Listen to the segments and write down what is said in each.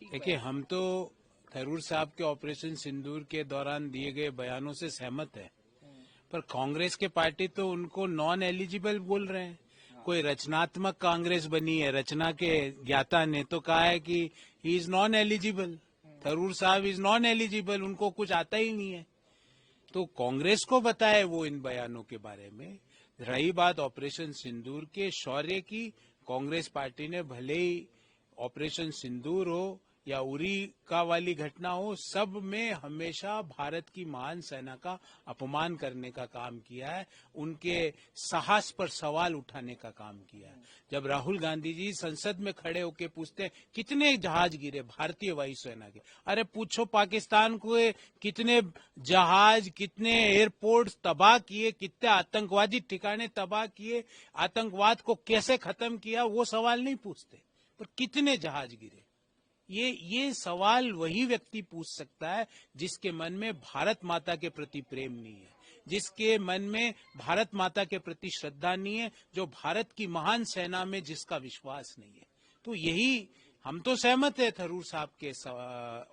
ठीक देखिए, हम तो थरूर साहब के ऑपरेशन सिंदूर के दौरान दिए गए बयानों से सहमत है, पर कांग्रेस के पार्टी तो उनको नॉन एलिजिबल बोल रहे हैं। कोई रचनात्मक कांग्रेस बनी है, रचना के ज्ञाता ने तो कहा है कि he is non eligible, Tharoor साहब इज नॉन एलिजिबल, उनको कुछ आता ही नहीं है। तो कांग्रेस को बताए वो इन बयानों के बारे में। रही बात ऑपरेशन सिंदूर के शौर्य की, कांग्रेस पार्टी ने भले ही ऑपरेशन सिंदूर हो या उरी का वाली घटना हो, सब में हमेशा भारत की महान सेना का अपमान करने का काम किया है, उनके साहस पर सवाल उठाने का काम किया है। जब राहुल गांधी जी संसद में खड़े होकर पूछते हैं कितने जहाज गिरे भारतीय वायुसेना के, अरे पूछो पाकिस्तान को कितने जहाज, कितने एयरपोर्ट तबाह किए, कितने आतंकवादी ठिकाने तबाह किए, आतंकवाद को कैसे खत्म किया, वो सवाल नहीं पूछते, पर कितने जहाज गिरे। ये सवाल वही व्यक्ति पूछ सकता है जिसके मन में भारत माता के प्रति प्रेम नहीं है, जिसके मन में भारत माता के प्रति श्रद्धा नहीं है, जो भारत की महान सेना में जिसका विश्वास नहीं है। तो यही हम तो सहमत है थरूर साहब के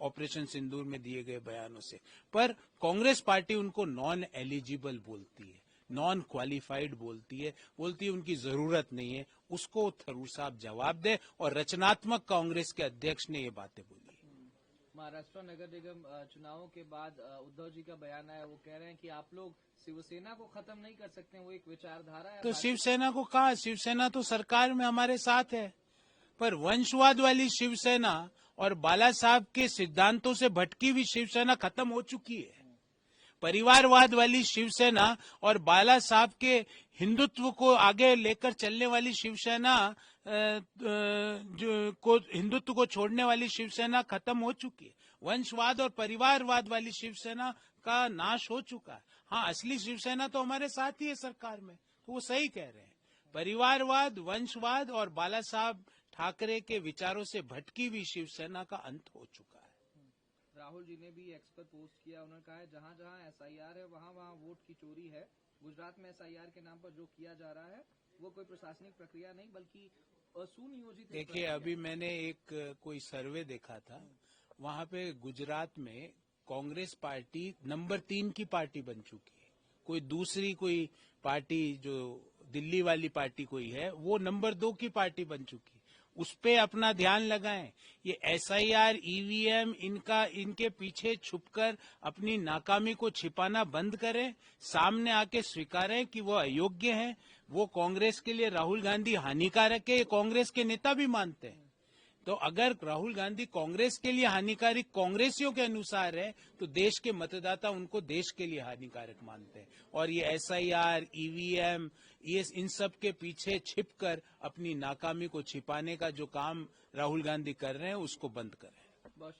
ऑपरेशन सिंदूर में दिए गए बयानों से, पर कांग्रेस पार्टी उनको नॉन एलिजिबल बोलती है, नॉन क्वालिफाइड बोलती है उनकी जरूरत नहीं है। उसको थरूर साहब जवाब दे। और रचनात्मक कांग्रेस के अध्यक्ष ने ये बातें बोली। महाराष्ट्र नगर निगम चुनावों के बाद उद्धव जी का बयान आया, वो कह रहे हैं कि आप लोग शिवसेना को खत्म नहीं कर सकते, वो एक विचारधारा है। तो शिवसेना को कहा, शिवसेना तो सरकार में हमारे साथ है, पर वंशवाद वाली शिवसेना और बाला साहब के सिद्धांतों से भटकी हुई शिवसेना खत्म हो चुकी है। परिवारवाद वाली शिवसेना और बाला साहब के हिंदुत्व को आगे लेकर चलने वाली शिवसेना, हिंदुत्व को छोड़ने वाली शिवसेना खत्म हो चुकी है। वंशवाद और परिवारवाद वाली शिवसेना का नाश हो चुका है। हाँ, असली शिवसेना तो हमारे साथ ही है सरकार में, तो वो सही कह रहे हैं। परिवारवाद, वंशवाद और बाला साहब ठाकरे के विचारों से भटकी हुई शिवसेना का अंत हो चुका है। राहुल जी ने भी एक्स पर पोस्ट किया, उन्होंने कहा है जहां जहां एसआईआर है वहां वहां वोट की चोरी है। गुजरात में एसआईआर के नाम पर जो किया जा रहा है वो कोई प्रशासनिक प्रक्रिया नहीं बल्कि सुनियोजित। देखिए, अभी मैंने एक कोई सर्वे देखा था, वहां पे गुजरात में कांग्रेस पार्टी नंबर 3 की पार्टी बन चुकी है। कोई दूसरी कोई पार्टी जो दिल्ली वाली पार्टी कोई है, वो नंबर 2 की पार्टी बन चुकी है। उस पे अपना ध्यान लगाएं। ये एसआईआर, ईवीएम, इनके पीछे छुपकर अपनी नाकामी को छिपाना बंद करें, सामने आके स्वीकारें कि वो अयोग्य हैं। वो कांग्रेस के लिए राहुल गांधी हानिकारक है, ये कांग्रेस के नेता भी मानते हैं। तो अगर राहुल गांधी कांग्रेस के लिए हानिकारक कांग्रेसियों के अनुसार है, तो देश के मतदाता उनको देश के लिए हानिकारक मानते हैं। और ये एसआईआर, ईवीएम, ये इन सब के पीछे छिपकर अपनी नाकामी को छिपाने का जो काम राहुल गांधी कर रहे हैं, उसको बंद करें।